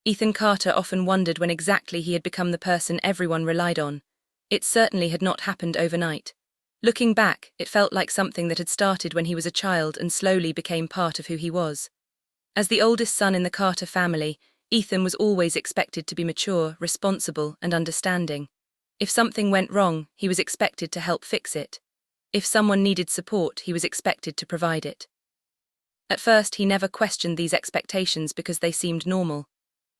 Ethan Carter often wondered when exactly he had become the person everyone relied on. It certainly had not happened overnight. Looking back, it felt like something that had started when he was a child and slowly became part of who he was. As the oldest son in the Carter family, Ethan was always expected to be mature, responsible, and understanding. If something went wrong, he was expected to help fix it. If someone needed support, he was expected to provide it. At first, he never questioned these expectations because they seemed normal.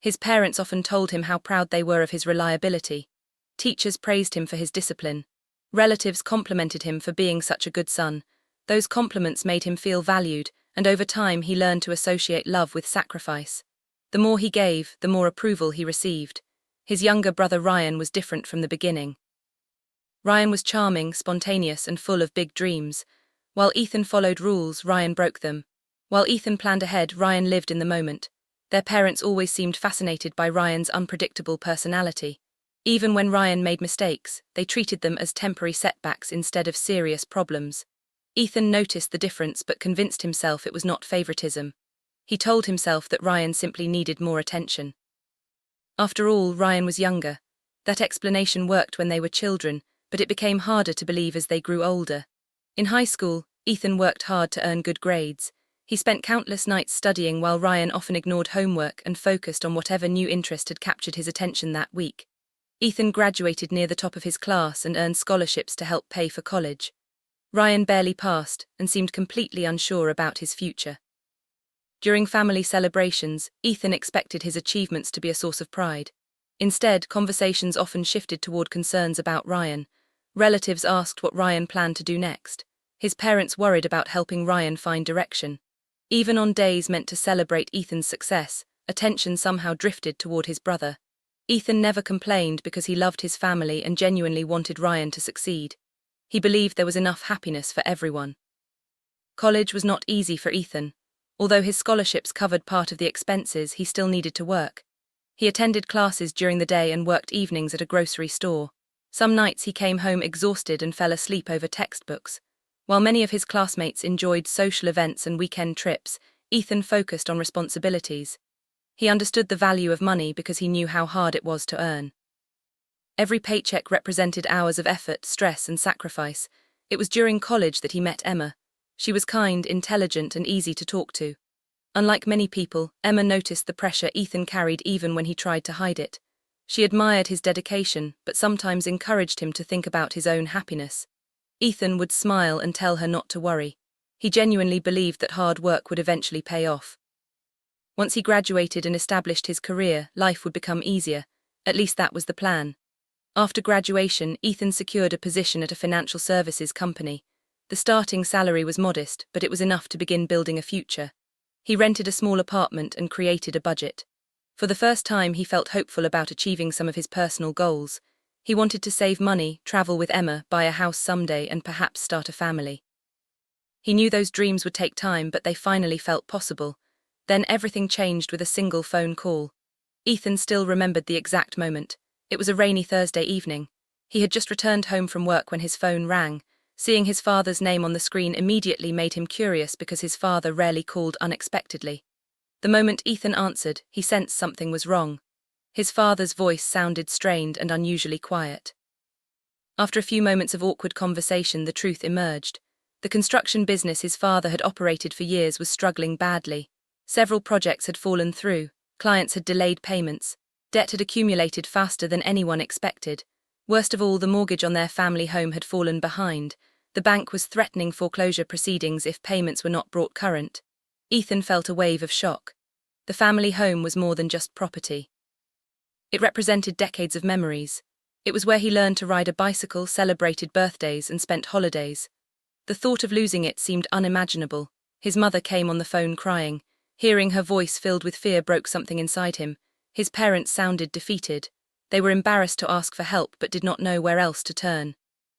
His parents often told him how proud they were of his reliability. Teachers praised him for his discipline. Relatives complimented him for being such a good son. Those compliments made him feel valued, and over time he learned to associate love with sacrifice. The more he gave, the more approval he received. His younger brother Ryan was different from the beginning. Ryan was charming, spontaneous, and full of big dreams. While Ethan followed rules, Ryan broke them. While Ethan planned ahead, Ryan lived in the moment. Their parents always seemed fascinated by Ryan's unpredictable personality. Even when Ryan made mistakes, they treated them as temporary setbacks instead of serious problems. Ethan noticed the difference but convinced himself it was not favoritism. He told himself that Ryan simply needed more attention. After all, Ryan was younger. That explanation worked when they were children, but it became harder to believe as they grew older. In high school, Ethan worked hard to earn good grades. He spent countless nights studying while Ryan often ignored homework and focused on whatever new interest had captured his attention that week. Ethan graduated near the top of his class and earned scholarships to help pay for college. Ryan barely passed and seemed completely unsure about his future. During family celebrations, Ethan expected his achievements to be a source of pride. Instead, conversations often shifted toward concerns about Ryan. Relatives asked what Ryan planned to do next. His parents worried about helping Ryan find direction. Even on days meant to celebrate Ethan's success, attention somehow drifted toward his brother. Ethan never complained because he loved his family and genuinely wanted Ryan to succeed. He believed there was enough happiness for everyone. College was not easy for Ethan. Although his scholarships covered part of the expenses, he still needed to work. He attended classes during the day and worked evenings at a grocery store. Some nights he came home exhausted and fell asleep over textbooks. While many of his classmates enjoyed social events and weekend trips, Ethan focused on responsibilities. He understood the value of money because he knew how hard it was to earn. Every paycheck represented hours of effort, stress, and sacrifice. It was during college that he met Emma. She was kind, intelligent, and easy to talk to. Unlike many people, Emma noticed the pressure Ethan carried even when he tried to hide it. She admired his dedication, but sometimes encouraged him to think about his own happiness. Ethan would smile and tell her not to worry. He genuinely believed that hard work would eventually pay off. Once he graduated and established his career, life would become easier. At least that was the plan. After graduation, Ethan secured a position at a financial services company. The starting salary was modest, but it was enough to begin building a future. He rented a small apartment and created a budget. For the first time, he felt hopeful about achieving some of his personal goals. He wanted to save money, travel with Emma, buy a house someday, and perhaps start a family. He knew those dreams would take time, but they finally felt possible. Then everything changed with a single phone call. Ethan still remembered the exact moment. It was a rainy Thursday evening. He had just returned home from work when his phone rang. Seeing his father's name on the screen immediately made him curious because his father rarely called unexpectedly. The moment Ethan answered, he sensed something was wrong. His father's voice sounded strained and unusually quiet. After a few moments of awkward conversation, the truth emerged. The construction business his father had operated for years was struggling badly. Several projects had fallen through, clients had delayed payments, debt had accumulated faster than anyone expected. Worst of all, the mortgage on their family home had fallen behind. The bank was threatening foreclosure proceedings if payments were not brought current. Ethan felt a wave of shock. The family home was more than just property. It represented decades of memories. It was where he learned to ride a bicycle, celebrated birthdays, and spent holidays. The thought of losing it seemed unimaginable. His mother came on the phone crying. Hearing her voice filled with fear broke something inside him. His parents sounded defeated. They were embarrassed to ask for help but did not know where else to turn.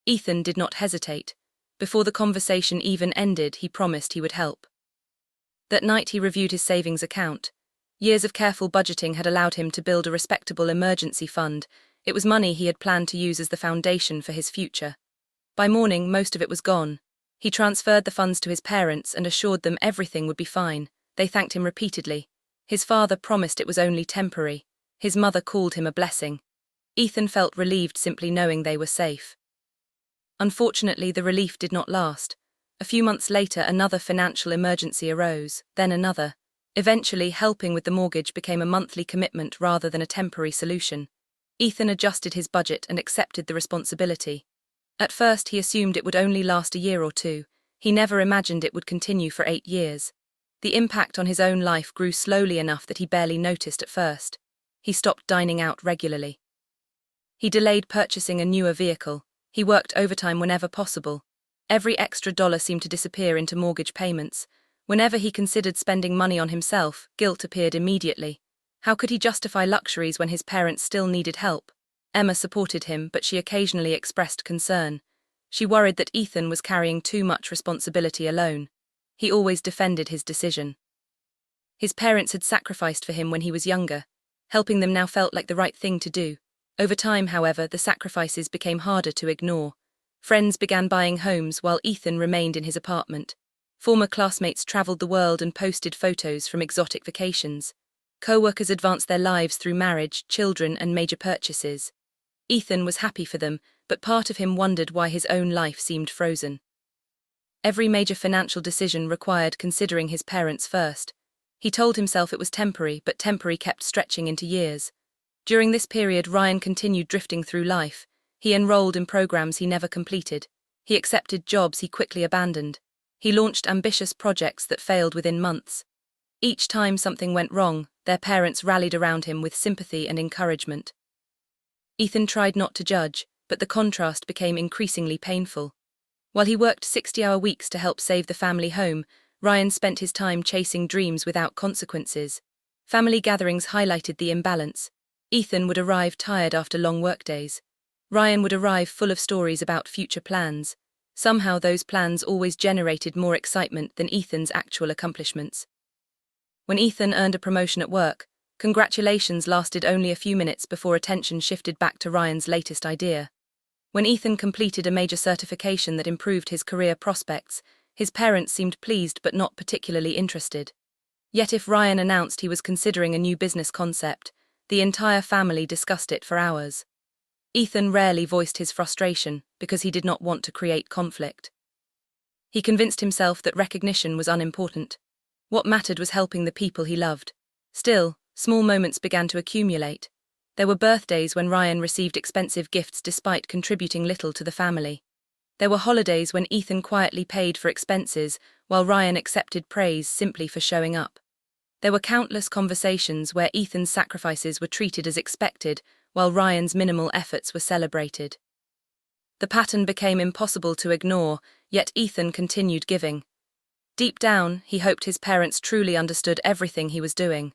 Ethan did not hesitate. Before the conversation even ended, he promised he would help. That night he reviewed his savings account. Years of careful budgeting had allowed him to build a respectable emergency fund. It was money he had planned to use as the foundation for his future. By morning, most of it was gone. He transferred the funds to his parents and assured them everything would be fine. They thanked him repeatedly. His father promised it was only temporary. His mother called him a blessing. Ethan felt relieved simply knowing they were safe. Unfortunately, the relief did not last. A few months later, another financial emergency arose, then another. Eventually, helping with the mortgage became a monthly commitment rather than a temporary solution. Ethan adjusted his budget and accepted the responsibility. At first, he assumed it would only last a year or two. He never imagined it would continue for 8 years. The impact on his own life grew slowly enough that he barely noticed at first. He stopped dining out regularly. He delayed purchasing a newer vehicle. He worked overtime whenever possible. Every extra dollar seemed to disappear into mortgage payments. Whenever he considered spending money on himself, guilt appeared immediately. How could he justify luxuries when his parents still needed help? Emma supported him, but she occasionally expressed concern. She worried that Ethan was carrying too much responsibility alone. He always defended his decision. His parents had sacrificed for him when he was younger. Helping them now felt like the right thing to do. Over time, however, the sacrifices became harder to ignore. Friends began buying homes while Ethan remained in his apartment. Former classmates traveled the world and posted photos from exotic vacations. Co-workers advanced their lives through marriage, children, and major purchases. Ethan was happy for them, but part of him wondered why his own life seemed frozen. Every major financial decision required considering his parents first. He told himself it was temporary, but temporary kept stretching into years. During this period, Ryan continued drifting through life. He enrolled in programs he never completed. He accepted jobs he quickly abandoned. He launched ambitious projects that failed within months. Each time something went wrong, their parents rallied around him with sympathy and encouragement. Ethan tried not to judge, but the contrast became increasingly painful. While he worked 60-hour weeks to help save the family home, Ryan spent his time chasing dreams without consequences. Family gatherings highlighted the imbalance. Ethan would arrive tired after long workdays. Ryan would arrive full of stories about future plans. Somehow those plans always generated more excitement than Ethan's actual accomplishments. When Ethan earned a promotion at work, congratulations lasted only a few minutes before attention shifted back to Ryan's latest idea. When Ethan completed a major certification that improved his career prospects, his parents seemed pleased but not particularly interested. Yet if Ryan announced he was considering a new business concept, the entire family discussed it for hours. Ethan rarely voiced his frustration because he did not want to create conflict. He convinced himself that recognition was unimportant. What mattered was helping the people he loved. Still, small moments began to accumulate. There were birthdays when Ryan received expensive gifts despite contributing little to the family. There were holidays when Ethan quietly paid for expenses while Ryan accepted praise simply for showing up. There were countless conversations where Ethan's sacrifices were treated as expected while Ryan's minimal efforts were celebrated. The pattern became impossible to ignore, yet Ethan continued giving. Deep down, he hoped his parents truly understood everything he was doing.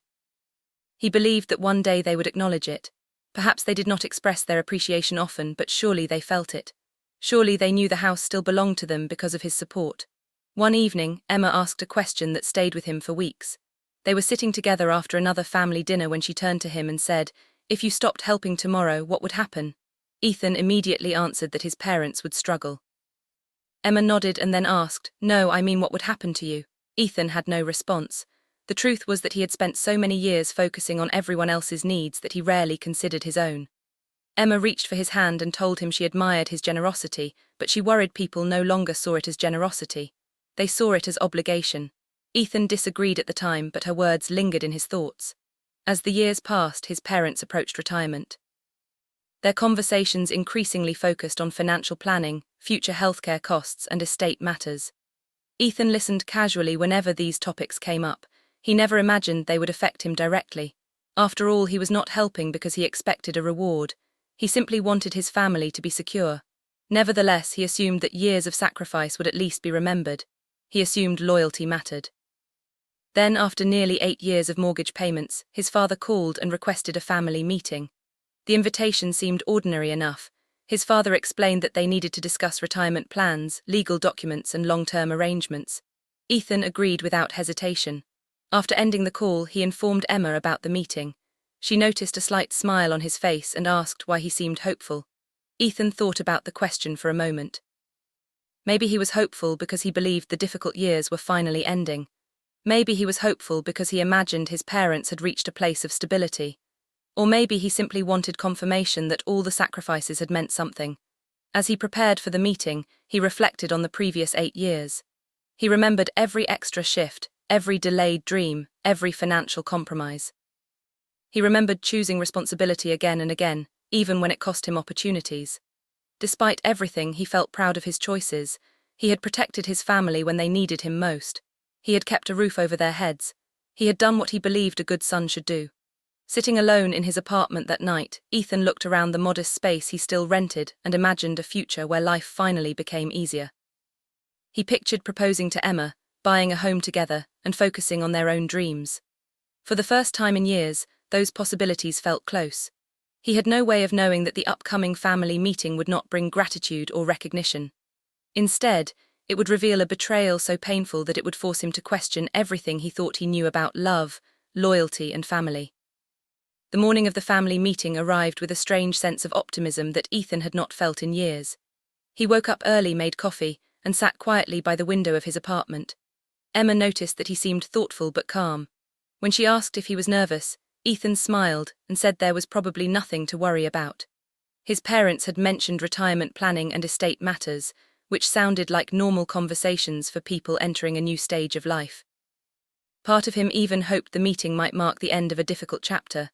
He believed that one day they would acknowledge it. Perhaps they did not express their appreciation often, but surely they felt it. Surely they knew the house still belonged to them because of his support. One evening, Emma asked a question that stayed with him for weeks. They were sitting together after another family dinner when she turned to him and said, "If you stopped helping tomorrow, what would happen?" Ethan immediately answered that his parents would struggle. Emma nodded and then asked, "No, I mean what would happen to you?" Ethan had no response. The truth was that he had spent so many years focusing on everyone else's needs that he rarely considered his own. Emma reached for his hand and told him she admired his generosity, but she worried people no longer saw it as generosity. They saw it as obligation. Ethan disagreed at the time, but her words lingered in his thoughts. As the years passed, his parents approached retirement. Their conversations increasingly focused on financial planning, future healthcare costs, and estate matters. Ethan listened casually whenever these topics came up. He never imagined they would affect him directly. After all, he was not helping because he expected a reward. He simply wanted his family to be secure. Nevertheless, he assumed that years of sacrifice would at least be remembered. He assumed loyalty mattered. Then, after nearly 8 years of mortgage payments, his father called and requested a family meeting. The invitation seemed ordinary enough. His father explained that they needed to discuss retirement plans, legal documents, and long-term arrangements. Ethan agreed without hesitation. After ending the call, he informed Emma about the meeting. She noticed a slight smile on his face and asked why he seemed hopeful. Ethan thought about the question for a moment. Maybe he was hopeful because he believed the difficult years were finally ending. Maybe he was hopeful because he imagined his parents had reached a place of stability. Or maybe he simply wanted confirmation that all the sacrifices had meant something. As he prepared for the meeting, he reflected on the previous 8 years. He remembered every extra shift, every delayed dream, every financial compromise. He remembered choosing responsibility again and again, even when it cost him opportunities. Despite everything, he felt proud of his choices. He had protected his family when they needed him most. He had kept a roof over their heads. He had done what he believed a good son should do. Sitting alone in his apartment that night, Ethan looked around the modest space he still rented and imagined a future where life finally became easier. He pictured proposing to Emma, buying a home together, and focusing on their own dreams. For the first time in years, those possibilities felt close. He had no way of knowing that the upcoming family meeting would not bring gratitude or recognition. Instead, it would reveal a betrayal so painful that it would force him to question everything he thought he knew about love, loyalty, and family. The morning of the family meeting arrived with a strange sense of optimism that Ethan had not felt in years. He woke up early, made coffee, and sat quietly by the window of his apartment. Emma noticed that he seemed thoughtful but calm. When she asked if he was nervous, Ethan smiled and said there was probably nothing to worry about. His parents had mentioned retirement planning and estate matters, which sounded like normal conversations for people entering a new stage of life. Part of him even hoped the meeting might mark the end of a difficult chapter.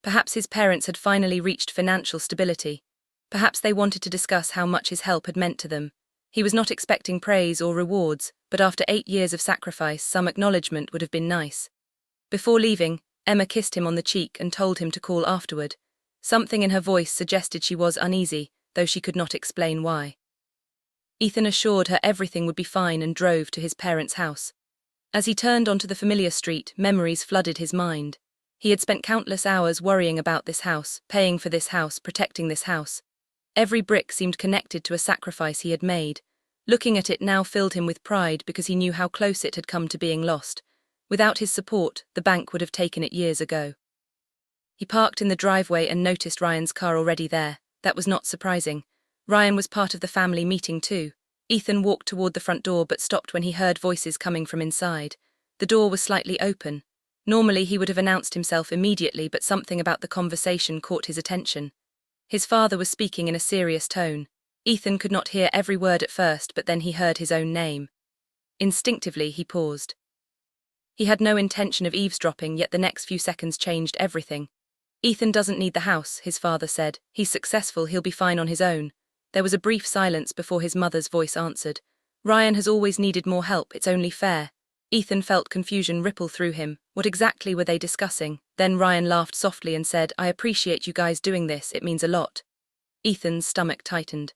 Perhaps his parents had finally reached financial stability. Perhaps they wanted to discuss how much his help had meant to them. He was not expecting praise or rewards, but after 8 years of sacrifice, some acknowledgement would have been nice. Before leaving, Emma kissed him on the cheek and told him to call afterward. Something in her voice suggested she was uneasy, though she could not explain why. Ethan assured her everything would be fine and drove to his parents' house. As he turned onto the familiar street, memories flooded his mind. He had spent countless hours worrying about this house, paying for this house, protecting this house. Every brick seemed connected to a sacrifice he had made. Looking at it now filled him with pride because he knew how close it had come to being lost. Without his support, the bank would have taken it years ago. He parked in the driveway and noticed Ryan's car already there. That was not surprising. Ryan was part of the family meeting too. Ethan walked toward the front door but stopped when he heard voices coming from inside. The door was slightly open. Normally he would have announced himself immediately, but something about the conversation caught his attention. His father was speaking in a serious tone. Ethan could not hear every word at first, but then he heard his own name. Instinctively, he paused. He had no intention of eavesdropping, yet the next few seconds changed everything. "Ethan doesn't need the house," his father said. "He's successful, he'll be fine on his own." There was a brief silence before his mother's voice answered. "Ryan has always needed more help, it's only fair." Ethan felt confusion ripple through him. What exactly were they discussing? Then Ryan laughed softly and said, "I appreciate you guys doing this, it means a lot." Ethan's stomach tightened.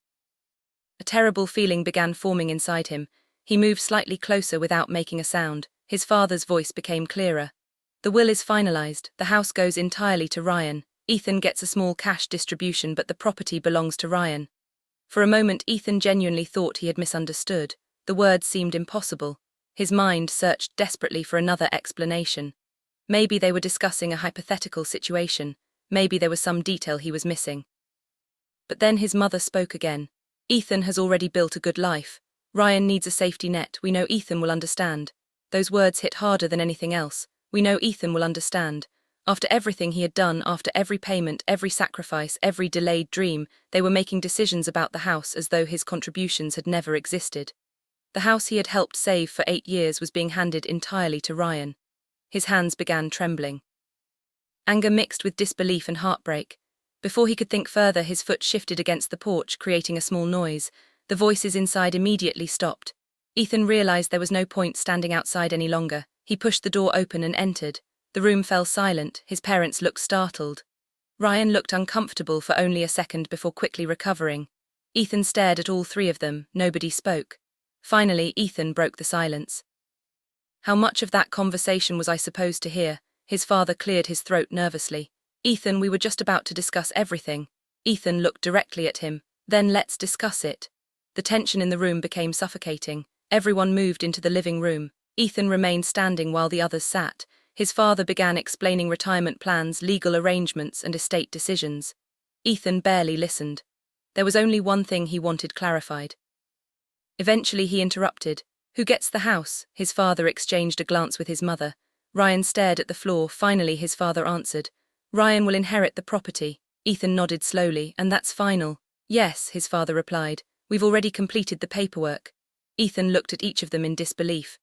A terrible feeling began forming inside him. He moved slightly closer without making a sound. His father's voice became clearer. "The will is finalized, the house goes entirely to Ryan. Ethan gets a small cash distribution, but the property belongs to Ryan." For a moment Ethan genuinely thought he had misunderstood. The words seemed impossible. His mind searched desperately for another explanation. Maybe they were discussing a hypothetical situation. Maybe there was some detail he was missing. But then his mother spoke again. "Ethan has already built a good life. Ryan needs a safety net. We know Ethan will understand." Those words hit harder than anything else. "We know Ethan will understand." After everything he had done, after every payment, every sacrifice, every delayed dream, they were making decisions about the house as though his contributions had never existed. The house he had helped save for 8 years was being handed entirely to Ryan. His hands began trembling. Anger mixed with disbelief and heartbreak. Before he could think further, his foot shifted against the porch, creating a small noise. The voices inside immediately stopped. Ethan realized there was no point standing outside any longer. He pushed the door open and entered. The room fell silent. His parents looked startled. Ryan looked uncomfortable for only a second before quickly recovering. Ethan stared at all three of them. Nobody spoke. Finally, Ethan broke the silence. "How much of that conversation was I supposed to hear?" His father cleared his throat nervously. "Ethan, we were just about to discuss everything." Ethan looked directly at him. "Then let's discuss it." The tension in the room became suffocating. Everyone moved into the living room. Ethan remained standing while the others sat. His father began explaining retirement plans, legal arrangements, and estate decisions. Ethan barely listened. There was only one thing he wanted clarified. Eventually he interrupted. Who gets the house? His father exchanged a glance with his mother. Ryan stared at the floor. Finally, his father answered. Ryan will inherit the property. Ethan nodded slowly. And that's final? Yes, his father replied. We've already completed the paperwork. Ethan looked at each of them in disbelief.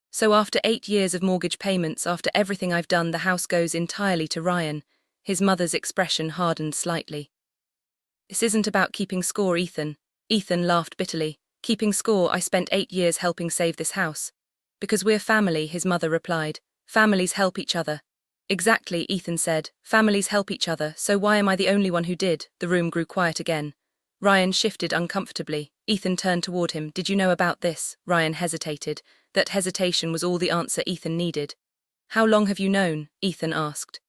So after 8 years of mortgage payments, after everything I've done, the house goes entirely to Ryan. His mother's expression hardened slightly. This isn't about keeping score, Ethan. Ethan laughed bitterly. Keeping score? I spent 8 years helping save this house. Because we're family, his mother replied. Families help each other. Exactly, Ethan said. Families help each other, so why am I the only one who did? The room grew quiet again. Ryan shifted uncomfortably. Ethan turned toward him. Did you know about this? Ryan hesitated. That hesitation was all the answer Ethan needed. How long have you known? Ethan asked.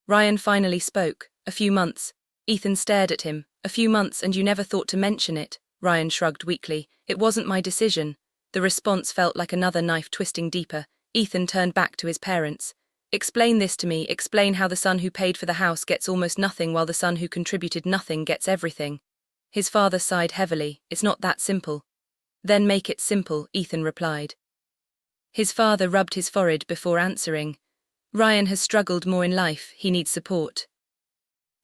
Ryan finally spoke. A few months. Ethan stared at him. A few months, and you never thought to mention it? Ryan shrugged weakly. It wasn't my decision. The response felt like another knife twisting deeper. Ethan turned back to his parents. Explain this to me. Explain how the son who paid for the house gets almost nothing while the son who contributed nothing gets everything. His father sighed heavily. It's not that simple. Then make it simple, Ethan replied. His father rubbed his forehead before answering. Ryan has struggled more in life. He needs support.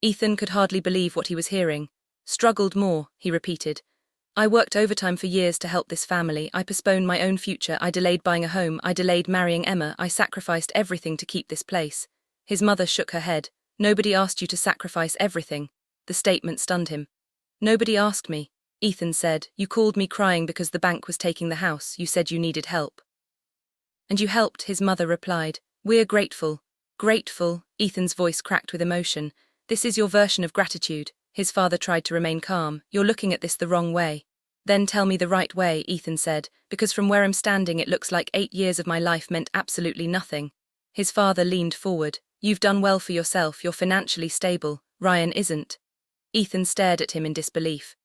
Ethan could hardly believe what he was hearing. Struggled more, he repeated. I worked overtime for years to help this family. I postponed my own future. I delayed buying a home. I delayed marrying Emma. I sacrificed everything to keep this place. His mother shook her head. Nobody asked you to sacrifice everything. The statement stunned him. Nobody asked me, Ethan said. You called me crying because the bank was taking the house. You said you needed help. And you helped, his mother replied. We're grateful. Grateful, Ethan's voice cracked with emotion. This is your version of gratitude. His father tried to remain calm. You're looking at this the wrong way. Then tell me the right way, Ethan said, because from where I'm standing it looks like 8 years of my life meant absolutely nothing. His father leaned forward. You've done well for yourself. You're financially stable. Ryan isn't. Ethan stared at him in disbelief.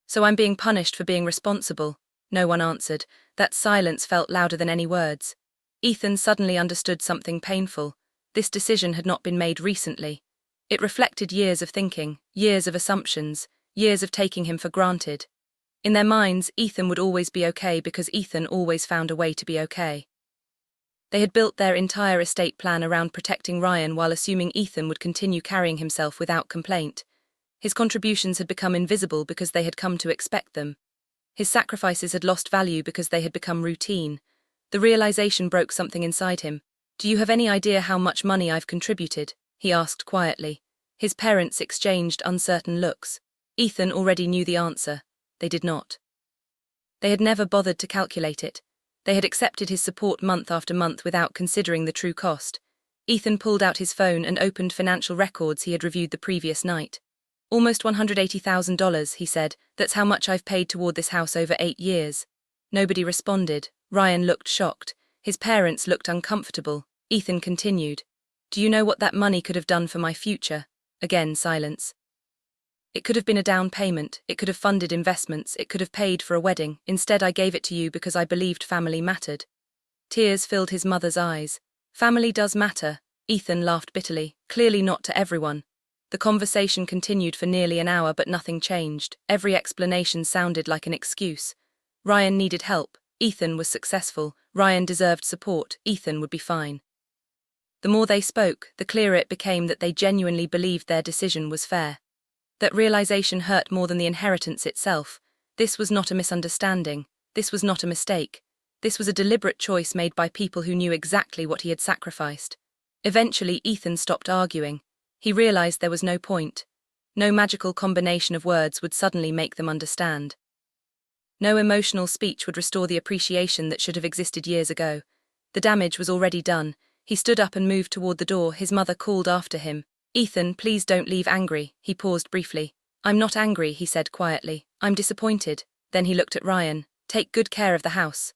So I'm being punished for being responsible? No one answered. That silence felt louder than any words. Ethan suddenly understood something painful. This decision had not been made recently. It reflected years of thinking, years of assumptions, years of taking him for granted. In their minds, Ethan would always be okay because Ethan always found a way to be okay. They had built their entire estate plan around protecting Ryan while assuming Ethan would continue carrying himself without complaint. His contributions had become invisible because they had come to expect them. His sacrifices had lost value because they had become routine. The realization broke something inside him. Do you have any idea how much money I've contributed? He asked quietly. His parents exchanged uncertain looks. Ethan already knew the answer. They did not. They had never bothered to calculate it. They had accepted his support month after month without considering the true cost. Ethan pulled out his phone and opened financial records he had reviewed the previous night. Almost $180,000, he said. That's how much I've paid toward this house over 8 years. Nobody responded. Ryan looked shocked. His parents looked uncomfortable. Ethan continued. Do you know what that money could have done for my future? Again, silence. It could have been a down payment. It could have funded investments. It could have paid for a wedding. Instead, I gave it to you because I believed family mattered. Tears filled his mother's eyes. Family does matter. Ethan laughed bitterly. Clearly not to everyone. The conversation continued for nearly an hour, but nothing changed. Every explanation sounded like an excuse. Ryan needed help. Ethan was successful. Ryan deserved support. Ethan would be fine. The more they spoke, the clearer it became that they genuinely believed their decision was fair. That realization hurt more than the inheritance itself. This was not a misunderstanding. This was not a mistake. This was a deliberate choice made by people who knew exactly what he had sacrificed. Eventually, Ethan stopped arguing. He realized there was no point. No magical combination of words would suddenly make them understand. No emotional speech would restore the appreciation that should have existed years ago. The damage was already done. He stood up and moved toward the door. His mother called after him. Ethan, please don't leave angry. He paused briefly. I'm not angry, he said quietly. I'm disappointed. Then he looked at Ryan. Take good care of the house.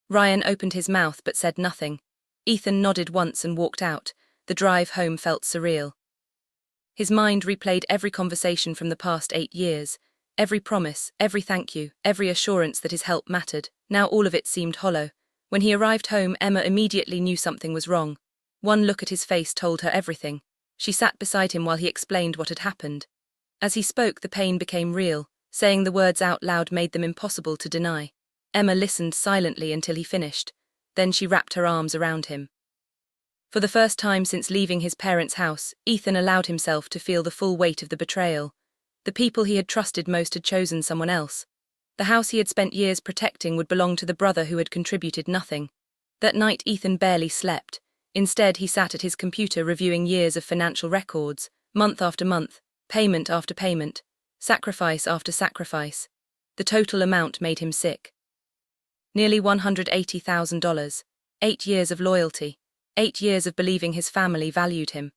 Ryan opened his mouth but said nothing. Ethan nodded once and walked out. The drive home felt surreal. His mind replayed every conversation from the past 8 years. Every promise, every thank you, every assurance that his help mattered. Now all of it seemed hollow. When he arrived home, Emma immediately knew something was wrong. One look at his face told her everything. She sat beside him while he explained what had happened. As he spoke, the pain became real. Saying the words out loud made them impossible to deny. Emma listened silently until he finished, then she wrapped her arms around him. For the first time since leaving his parents' house, Ethan allowed himself to feel the full weight of the betrayal. The people he had trusted most had chosen someone else. The house he had spent years protecting would belong to the brother who had contributed nothing. That night Ethan barely slept. Instead, he sat at his computer reviewing years of financial records, month after month, payment after payment, sacrifice after sacrifice. The total amount made him sick. Nearly $180,000. 8 years of loyalty. 8 years of believing his family valued him.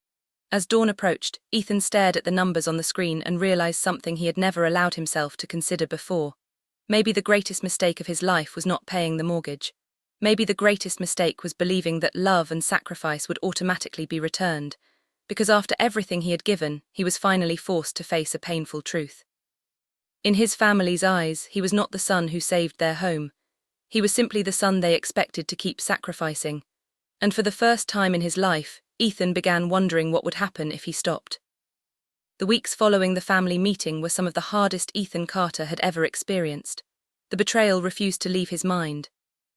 As dawn approached, Ethan stared at the numbers on the screen and realized something he had never allowed himself to consider before. Maybe the greatest mistake of his life was not paying the mortgage. Maybe the greatest mistake was believing that love and sacrifice would automatically be returned, because after everything he had given, he was finally forced to face a painful truth. In his family's eyes, he was not the son who saved their home. He was simply the son they expected to keep sacrificing. And for the first time in his life, Ethan began wondering what would happen if he stopped. The weeks following the family meeting were some of the hardest Ethan Carter had ever experienced. The betrayal refused to leave his mind.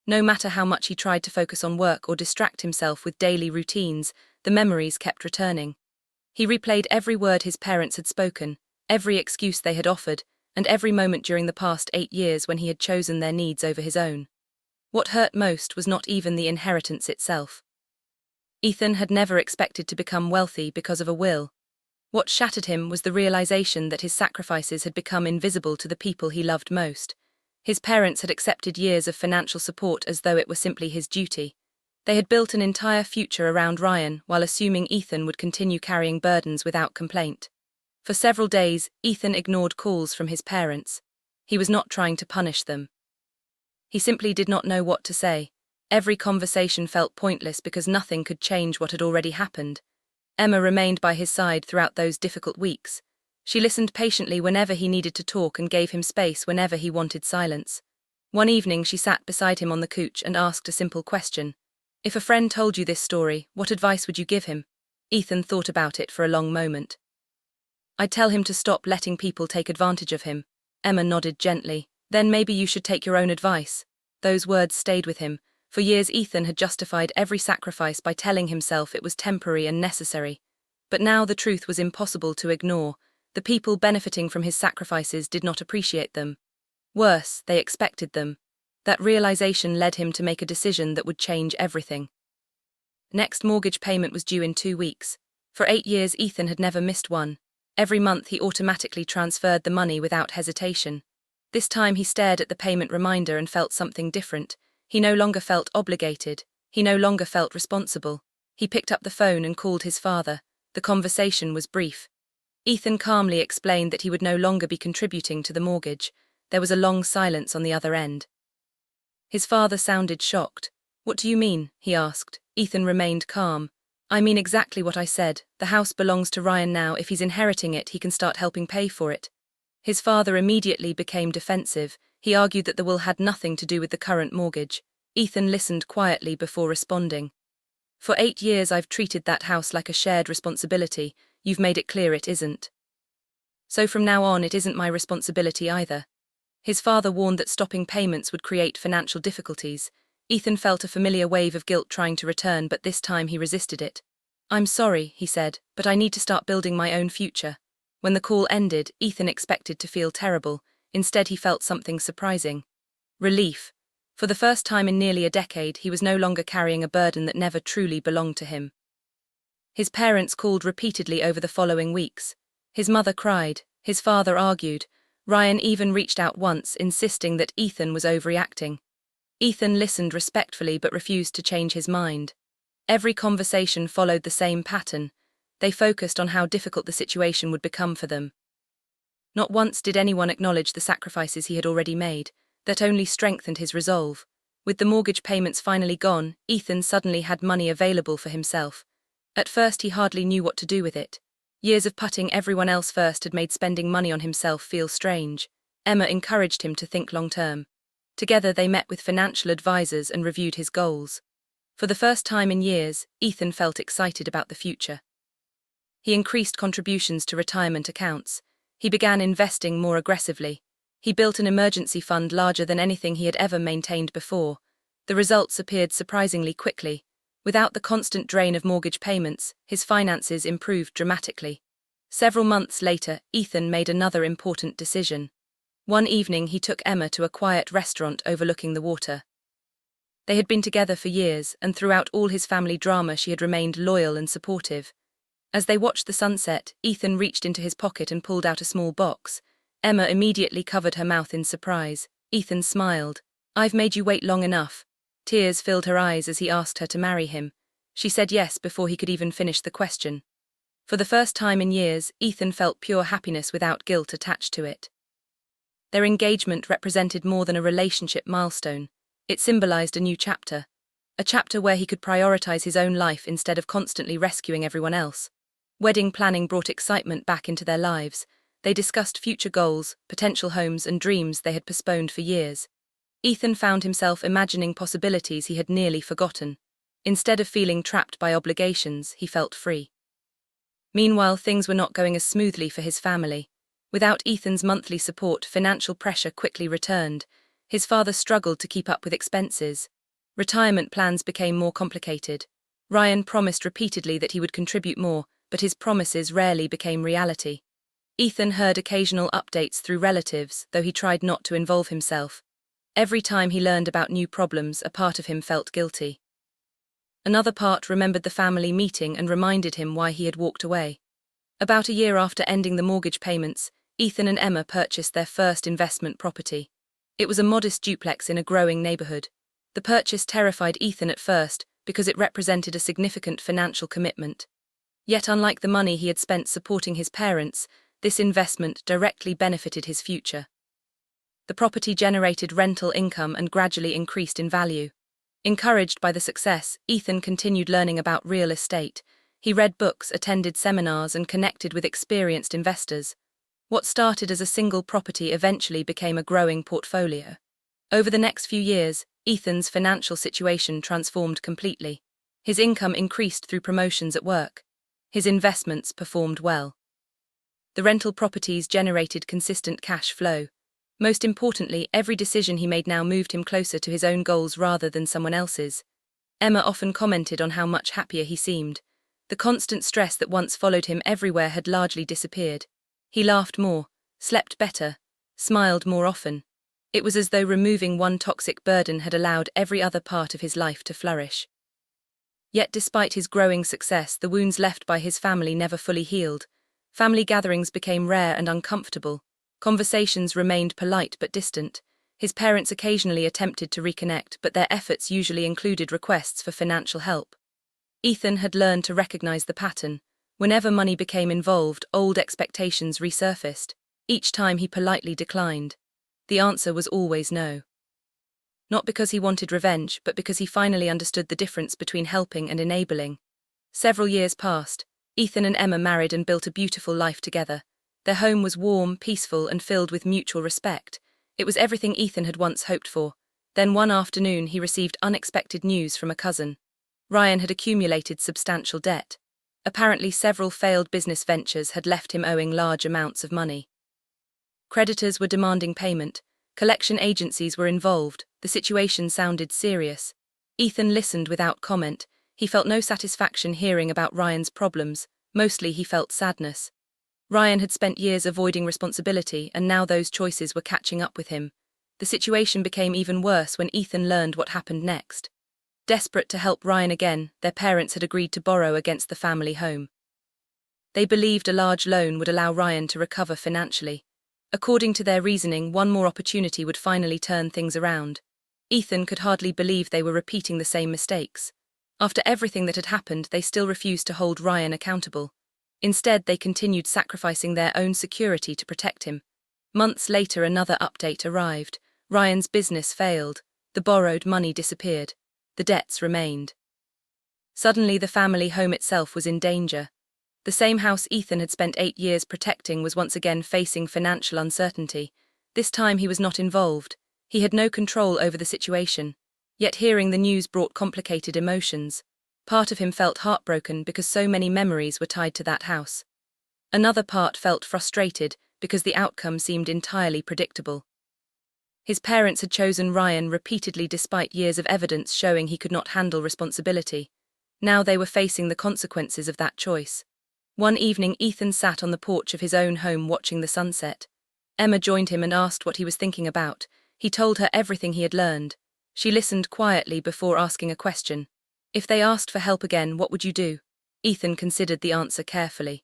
No matter how much he tried to focus on work or distract himself with daily routines, the memories kept returning. He replayed every word his parents had spoken, every excuse they had offered, and every moment during the past 8 years when he had chosen their needs over his own. What hurt most was not even the inheritance itself. Ethan had never expected to become wealthy because of a will. What shattered him was the realization that his sacrifices had become invisible to the people he loved most. His parents had accepted years of financial support as though it were simply his duty. They had built an entire future around Ryan while assuming Ethan would continue carrying burdens without complaint. For several days, Ethan ignored calls from his parents. He was not trying to punish them. He simply did not know what to say. Every conversation felt pointless because nothing could change what had already happened. Emma remained by his side throughout those difficult weeks. She listened patiently whenever he needed to talk and gave him space whenever he wanted silence. One evening she sat beside him on the couch and asked a simple question. If a friend told you this story, what advice would you give him? Ethan thought about it for a long moment. I'd tell him to stop letting people take advantage of him. Emma nodded gently. Then maybe you should take your own advice. Those words stayed with him. For years Ethan had justified every sacrifice by telling himself it was temporary and necessary. But now the truth was impossible to ignore. The people benefiting from his sacrifices did not appreciate them. Worse, they expected them. That realization led him to make a decision that would change everything. Next mortgage payment was due in 2 weeks. For 8 years Ethan had never missed one. Every month he automatically transferred the money without hesitation. This time he stared at the payment reminder and felt something different. He no longer felt obligated. He no longer felt responsible. He picked up the phone and called his father. The conversation was brief. Ethan calmly explained that he would no longer be contributing to the mortgage. There was a long silence on the other end. His father sounded shocked. What do you mean? He asked. Ethan remained calm. I mean exactly what I said. The house belongs to Ryan now. If he's inheriting it, he can start helping pay for it. His father immediately became defensive. He argued that the will had nothing to do with the current mortgage. Ethan listened quietly before responding. For 8 years I've treated that house like a shared responsibility. You've made it clear it isn't. So from now on it isn't my responsibility either. His father warned that stopping payments would create financial difficulties. Ethan felt a familiar wave of guilt trying to return, but this time he resisted it. I'm sorry, he said, but I need to start building my own future. When the call ended, Ethan expected to feel terrible. Instead he felt something surprising. Relief. For the first time in nearly a decade, he was no longer carrying a burden that never truly belonged to him. His parents called repeatedly over the following weeks. His mother cried. His father argued. Ryan even reached out once, insisting that Ethan was overreacting. Ethan listened respectfully but refused to change his mind. Every conversation followed the same pattern. They focused on how difficult the situation would become for them. Not once did anyone acknowledge the sacrifices he had already made. That only strengthened his resolve. With the mortgage payments finally gone, Ethan suddenly had money available for himself. At first he hardly knew what to do with it. Years of putting everyone else first had made spending money on himself feel strange. Emma encouraged him to think long-term. Together they met with financial advisors and reviewed his goals. For the first time in years, Ethan felt excited about the future. He increased contributions to retirement accounts. He began investing more aggressively. He built an emergency fund larger than anything he had ever maintained before. The results appeared surprisingly quickly. Without the constant drain of mortgage payments, his finances improved dramatically. Several months later, Ethan made another important decision. One evening he took Emma to a quiet restaurant overlooking the water. They had been together for years, and throughout all his family drama she had remained loyal and supportive. As they watched the sunset, Ethan reached into his pocket and pulled out a small box. Emma immediately covered her mouth in surprise. Ethan smiled. "I've made you wait long enough." Tears filled her eyes as he asked her to marry him. She said yes before he could even finish the question. For the first time in years, Ethan felt pure happiness without guilt attached to it. Their engagement represented more than a relationship milestone. It symbolized a new chapter. A chapter where he could prioritize his own life instead of constantly rescuing everyone else. Wedding planning brought excitement back into their lives. They discussed future goals, potential homes, and dreams they had postponed for years. Ethan found himself imagining possibilities he had nearly forgotten. Instead of feeling trapped by obligations, he felt free. Meanwhile, things were not going as smoothly for his family. Without Ethan's monthly support, financial pressure quickly returned. His father struggled to keep up with expenses. Retirement plans became more complicated. Ryan promised repeatedly that he would contribute more, but his promises rarely became reality. Ethan heard occasional updates through relatives, though he tried not to involve himself. Every time he learned about new problems, a part of him felt guilty. Another part remembered the family meeting and reminded him why he had walked away. About a year after ending the mortgage payments, Ethan and Emma purchased their first investment property. It was a modest duplex in a growing neighborhood. The purchase terrified Ethan at first because it represented a significant financial commitment. Yet unlike the money he had spent supporting his parents, this investment directly benefited his future. The property generated rental income and gradually increased in value. Encouraged by the success, Ethan continued learning about real estate. He read books, attended seminars, and connected with experienced investors. What started as a single property eventually became a growing portfolio. Over the next few years, Ethan's financial situation transformed completely. His income increased through promotions at work. His investments performed well. The rental properties generated consistent cash flow. Most importantly, every decision he made now moved him closer to his own goals rather than someone else's. Emma often commented on how much happier he seemed. The constant stress that once followed him everywhere had largely disappeared. He laughed more, slept better, smiled more often. It was as though removing one toxic burden had allowed every other part of his life to flourish. Yet despite his growing success, the wounds left by his family never fully healed. Family gatherings became rare and uncomfortable. Conversations remained polite but distant. His parents occasionally attempted to reconnect, but their efforts usually included requests for financial help. Ethan had learned to recognize the pattern. Whenever money became involved, old expectations resurfaced. Each time he politely declined. The answer was always no. Not because he wanted revenge, but because he finally understood the difference between helping and enabling. Several years passed. Ethan and Emma married and built a beautiful life together. Their home was warm, peaceful, and filled with mutual respect. It was everything Ethan had once hoped for. Then one afternoon he received unexpected news from a cousin. Ryan had accumulated substantial debt. Apparently several failed business ventures had left him owing large amounts of money. Creditors were demanding payment. Collection agencies were involved. The situation sounded serious. Ethan listened without comment. He felt no satisfaction hearing about Ryan's problems. Mostly he felt sadness. Ryan had spent years avoiding responsibility, and now those choices were catching up with him. The situation became even worse when Ethan learned what happened next. Desperate to help Ryan again, their parents had agreed to borrow against the family home. They believed a large loan would allow Ryan to recover financially. According to their reasoning, one more opportunity would finally turn things around. Ethan could hardly believe they were repeating the same mistakes. After everything that had happened, they still refused to hold Ryan accountable. Instead, they continued sacrificing their own security to protect him. Months later, another update arrived. Ryan's business failed. The borrowed money disappeared. The debts remained. Suddenly, the family home itself was in danger. The same house Ethan had spent 8 years protecting was once again facing financial uncertainty. This time he was not involved. He had no control over the situation. Yet hearing the news brought complicated emotions. Part of him felt heartbroken because so many memories were tied to that house. Another part felt frustrated because the outcome seemed entirely predictable. His parents had chosen Ryan repeatedly despite years of evidence showing he could not handle responsibility. Now they were facing the consequences of that choice. One evening, Ethan sat on the porch of his own home watching the sunset. Emma joined him and asked what he was thinking about. He told her everything he had learned. She listened quietly before asking a question. If they asked for help again, what would you do? Ethan considered the answer carefully.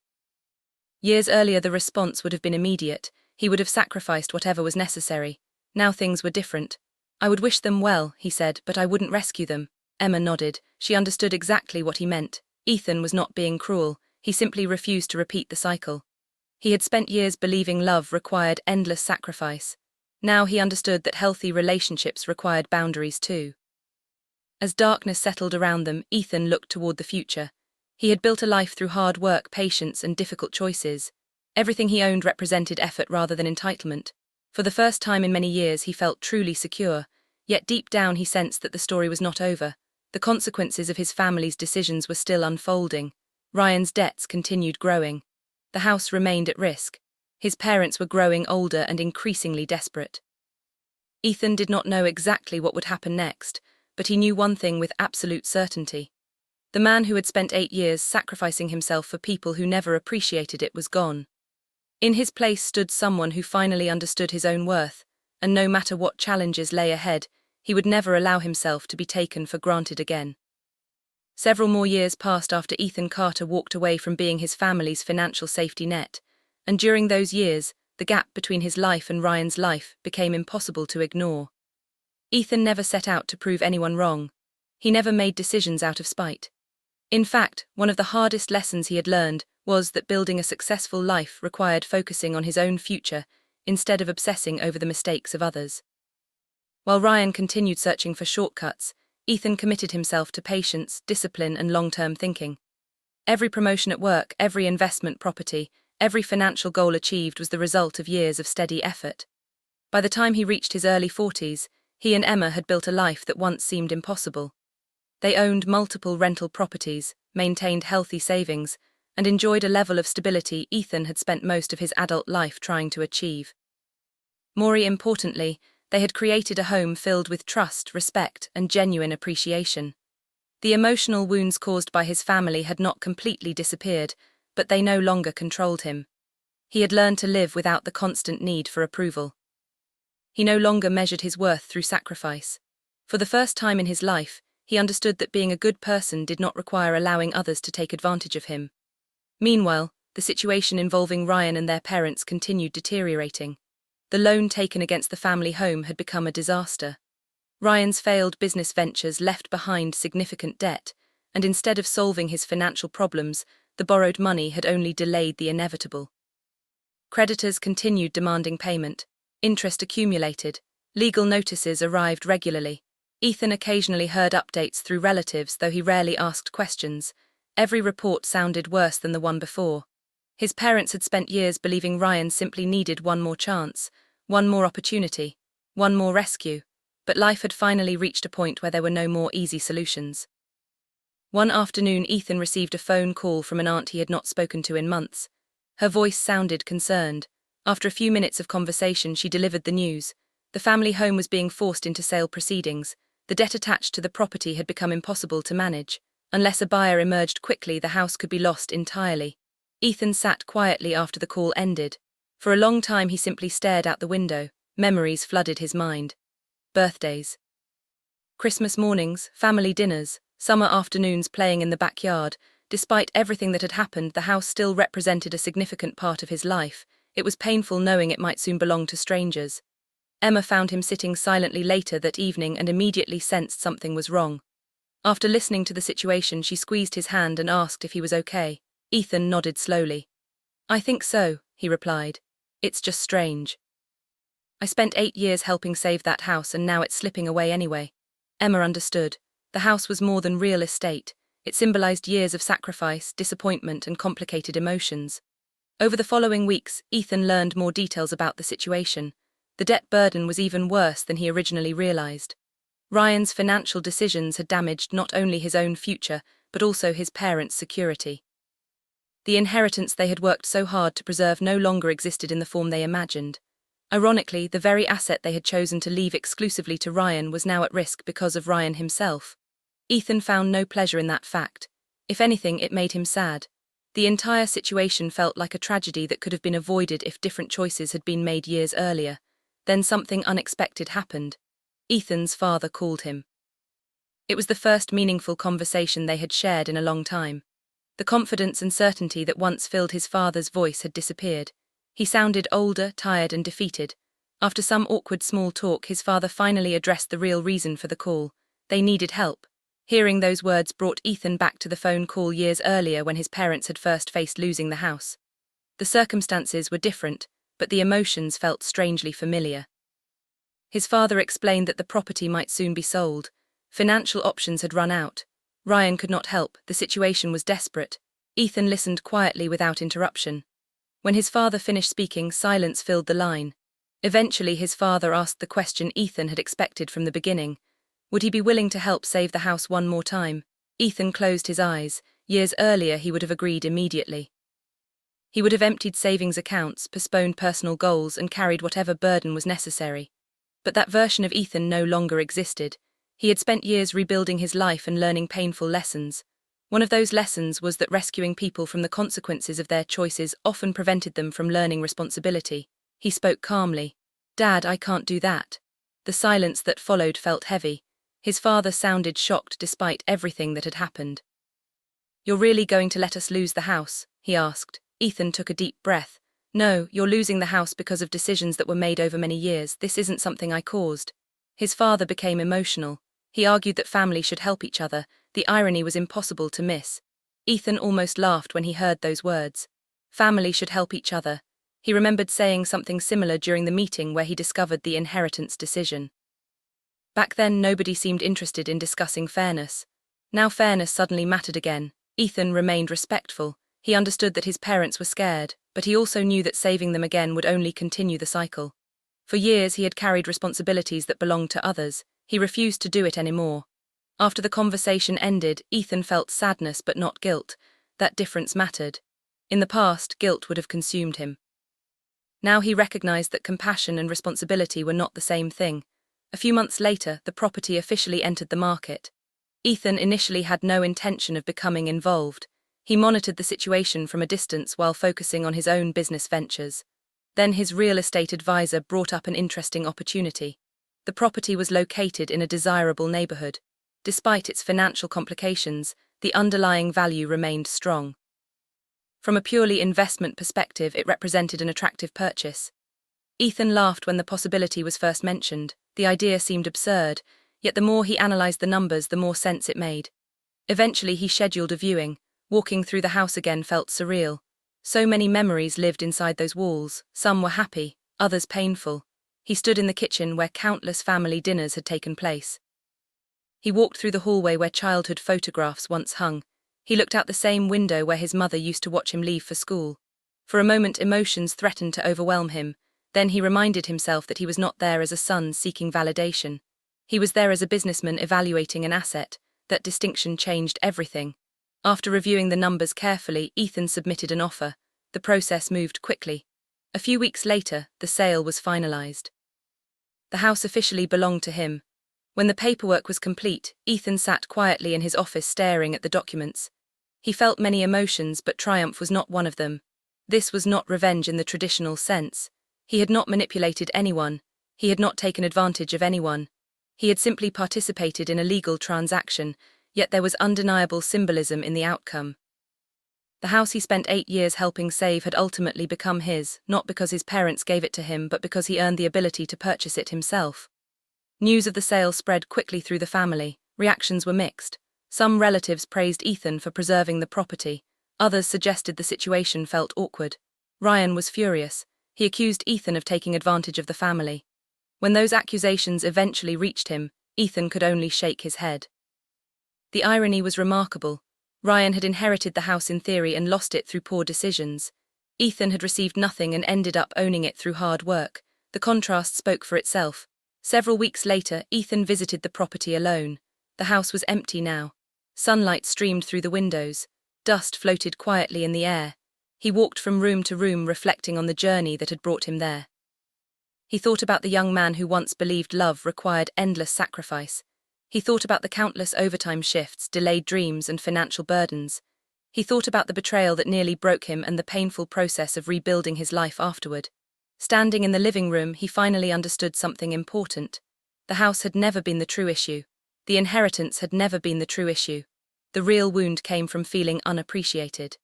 Years earlier, the response would have been immediate. He would have sacrificed whatever was necessary. Now things were different. I would wish them well, he said, but I wouldn't rescue them. Emma nodded. She understood exactly what he meant. Ethan was not being cruel. He simply refused to repeat the cycle. He had spent years believing love required endless sacrifice. Now he understood that healthy relationships required boundaries too. As darkness settled around them, Ethan looked toward the future. He had built a life through hard work, patience, and difficult choices. Everything he owned represented effort rather than entitlement. For the first time in many years, he felt truly secure, yet deep down he sensed that the story was not over. The consequences of his family's decisions were still unfolding. Ryan's debts continued growing. The house remained at risk. His parents were growing older and increasingly desperate. Ethan did not know exactly what would happen next, but he knew one thing with absolute certainty. The man who had spent 8 years sacrificing himself for people who never appreciated it was gone. In his place stood someone who finally understood his own worth, and no matter what challenges lay ahead, he would never allow himself to be taken for granted again. Several more years passed after Ethan Carter walked away from being his family's financial safety net, and during those years, the gap between his life and Ryan's life became impossible to ignore. Ethan never set out to prove anyone wrong. He never made decisions out of spite. In fact, one of the hardest lessons he had learned was that building a successful life required focusing on his own future instead of obsessing over the mistakes of others. While Ryan continued searching for shortcuts, Ethan committed himself to patience, discipline, and long-term thinking. Every promotion at work, every investment property, every financial goal achieved was the result of years of steady effort. By the time he reached his early 40s, he and Emma had built a life that once seemed impossible. They owned multiple rental properties, maintained healthy savings, and enjoyed a level of stability Ethan had spent most of his adult life trying to achieve. More importantly, they had created a home filled with trust, respect, and genuine appreciation. The emotional wounds caused by his family had not completely disappeared, but they no longer controlled him. He had learned to live without the constant need for approval. He no longer measured his worth through sacrifice. For the first time in his life, he understood that being a good person did not require allowing others to take advantage of him. Meanwhile, the situation involving Ryan and their parents continued deteriorating. The loan taken against the family home had become a disaster. Ryan's failed business ventures left behind significant debt, and instead of solving his financial problems, the borrowed money had only delayed the inevitable. Creditors continued demanding payment. Interest accumulated. Legal notices arrived regularly. Ethan occasionally heard updates through relatives, though he rarely asked questions. Every report sounded worse than the one before. His parents had spent years believing Ryan simply needed one more chance, one more opportunity, one more rescue, but life had finally reached a point where there were no more easy solutions. One afternoon, Ethan received a phone call from an aunt he had not spoken to in months. Her voice sounded concerned. After a few minutes of conversation, she delivered the news. The family home was being forced into sale proceedings. The debt attached to the property had become impossible to manage. Unless a buyer emerged quickly, the house could be lost entirely. Ethan sat quietly after the call ended. For a long time he simply stared out the window. Memories flooded his mind. Birthdays, Christmas mornings, family dinners, summer afternoons playing in the backyard. Despite everything that had happened, the house still represented a significant part of his life. It was painful knowing it might soon belong to strangers. Emma found him sitting silently later that evening and immediately sensed something was wrong. After listening to the situation, she squeezed his hand and asked if he was okay. Ethan nodded slowly. "I think so," he replied. "It's just strange. I spent 8 years helping save that house and now it's slipping away anyway." Emma understood. The house was more than real estate. It symbolized years of sacrifice, disappointment, and complicated emotions. Over the following weeks, Ethan learned more details about the situation. The debt burden was even worse than he originally realized. Ryan's financial decisions had damaged not only his own future, but also his parents' security. The inheritance they had worked so hard to preserve no longer existed in the form they imagined. Ironically, the very asset they had chosen to leave exclusively to Ryan was now at risk because of Ryan himself. Ethan found no pleasure in that fact. If anything, it made him sad. The entire situation felt like a tragedy that could have been avoided if different choices had been made years earlier. Then something unexpected happened. Ethan's father called him. It was the first meaningful conversation they had shared in a long time. The confidence and certainty that once filled his father's voice had disappeared. He sounded older, tired, and defeated. After some awkward small talk, his father finally addressed the real reason for the call. They needed help. Hearing those words brought Ethan back to the phone call years earlier when his parents had first faced losing the house. The circumstances were different, but the emotions felt strangely familiar. His father explained that the property might soon be sold. Financial options had run out. Ryan could not help, the situation was desperate. Ethan listened quietly without interruption. When his father finished speaking, silence filled the line. Eventually his father asked the question Ethan had expected from the beginning. Would he be willing to help save the house one more time? Ethan closed his eyes. Years earlier he would have agreed immediately. He would have emptied savings accounts, postponed personal goals, and carried whatever burden was necessary. But that version of Ethan no longer existed. He had spent years rebuilding his life and learning painful lessons. One of those lessons was that rescuing people from the consequences of their choices often prevented them from learning responsibility. He spoke calmly. "Dad, I can't do that." The silence that followed felt heavy. His father sounded shocked despite everything that had happened. "You're really going to let us lose the house?" he asked. Ethan took a deep breath. "No, you're losing the house because of decisions that were made over many years. This isn't something I caused." His father became emotional. He argued that family should help each other. The irony was impossible to miss. Ethan almost laughed when he heard those words. Family should help each other. He remembered saying something similar during the meeting where he discovered the inheritance decision. Back then, nobody seemed interested in discussing fairness. Now fairness suddenly mattered again. Ethan remained respectful. He understood that his parents were scared, but he also knew that saving them again would only continue the cycle. For years he had carried responsibilities that belonged to others. He refused to do it anymore. After the conversation ended, Ethan felt sadness but not guilt. That difference mattered. In the past, guilt would have consumed him. Now he recognized that compassion and responsibility were not the same thing. A few months later, the property officially entered the market. Ethan initially had no intention of becoming involved. He monitored the situation from a distance while focusing on his own business ventures. Then his real estate advisor brought up an interesting opportunity. The property was located in a desirable neighborhood. Despite its financial complications, the underlying value remained strong. From a purely investment perspective, it represented an attractive purchase. Ethan laughed when the possibility was first mentioned. The idea seemed absurd, yet the more he analyzed the numbers, the more sense it made. Eventually he scheduled a viewing. Walking through the house again felt surreal. So many memories lived inside those walls. Some were happy, others painful. He stood in the kitchen where countless family dinners had taken place. He walked through the hallway where childhood photographs once hung. He looked out the same window where his mother used to watch him leave for school. For a moment, emotions threatened to overwhelm him. Then he reminded himself that he was not there as a son seeking validation. He was there as a businessman evaluating an asset. That distinction changed everything. After reviewing the numbers carefully, Ethan submitted an offer. The process moved quickly. A few weeks later, the sale was finalized. The house officially belonged to him. When the paperwork was complete, Ethan sat quietly in his office staring at the documents. He felt many emotions, but triumph was not one of them. This was not revenge in the traditional sense. He had not manipulated anyone. He had not taken advantage of anyone. He had simply participated in a legal transaction, yet there was undeniable symbolism in the outcome. The house he spent 8 years helping save had ultimately become his, not because his parents gave it to him, but because he earned the ability to purchase it himself. News of the sale spread quickly through the family. Reactions were mixed. Some relatives praised Ethan for preserving the property. Others suggested the situation felt awkward. Ryan was furious. He accused Ethan of taking advantage of the family. When those accusations eventually reached him, Ethan could only shake his head. The irony was remarkable. Ryan had inherited the house in theory and lost it through poor decisions. Ethan had received nothing and ended up owning it through hard work. The contrast spoke for itself. Several weeks later, Ethan visited the property alone. The house was empty now. Sunlight streamed through the windows. Dust floated quietly in the air. He walked from room to room, reflecting on the journey that had brought him there. He thought about the young man who once believed love required endless sacrifice. He thought about the countless overtime shifts, delayed dreams, and financial burdens. He thought about the betrayal that nearly broke him and the painful process of rebuilding his life afterward. Standing in the living room, he finally understood something important. The house had never been the true issue. The inheritance had never been the true issue. The real wound came from feeling unappreciated.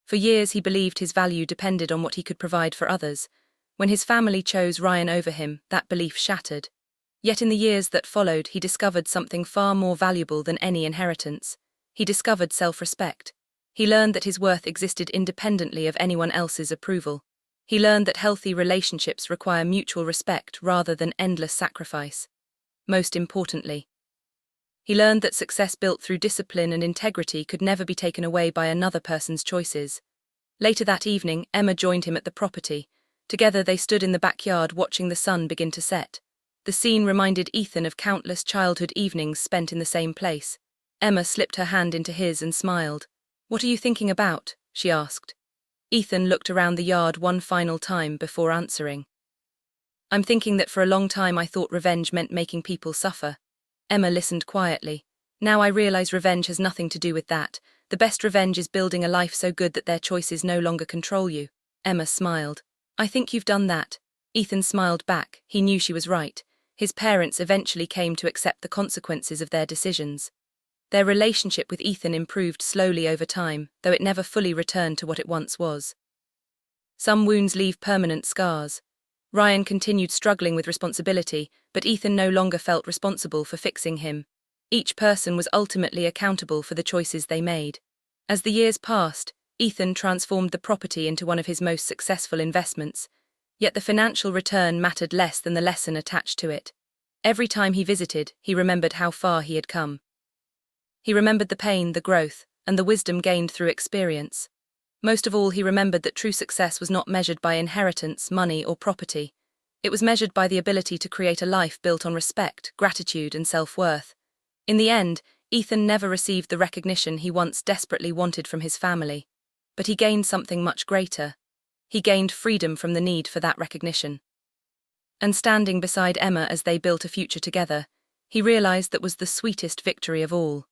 For years he believed his value depended on what he could provide for others. When his family chose Ryan over him, that belief shattered. Yet in the years that followed, he discovered something far more valuable than any inheritance. He discovered self-respect. He learned that his worth existed independently of anyone else's approval. He learned that healthy relationships require mutual respect rather than endless sacrifice. Most importantly, he learned that success built through discipline and integrity could never be taken away by another person's choices. Later that evening, Emma joined him at the property. Together they stood in the backyard watching the sun begin to set. The scene reminded Ethan of countless childhood evenings spent in the same place. Emma slipped her hand into his and smiled. "What are you thinking about?" she asked. Ethan looked around the yard one final time before answering. "I'm thinking that for a long time I thought revenge meant making people suffer." Emma listened quietly. "Now I realize revenge has nothing to do with that. The best revenge is building a life so good that their choices no longer control you." Emma smiled. "I think you've done that." Ethan smiled back. He knew she was right. His parents eventually came to accept the consequences of their decisions. Their relationship with Ethan improved slowly over time, though it never fully returned to what it once was. Some wounds leave permanent scars. Ryan continued struggling with responsibility, but Ethan no longer felt responsible for fixing him. Each person was ultimately accountable for the choices they made. As the years passed, Ethan transformed the property into one of his most successful investments, yet the financial return mattered less than the lesson attached to it. Every time he visited, he remembered how far he had come. He remembered the pain, the growth, and the wisdom gained through experience. Most of all, he remembered that true success was not measured by inheritance, money, or property. It was measured by the ability to create a life built on respect, gratitude, and self-worth. In the end, Ethan never received the recognition he once desperately wanted from his family. But he gained something much greater. He gained freedom from the need for that recognition. And standing beside Emma as they built a future together, he realized that was the sweetest victory of all.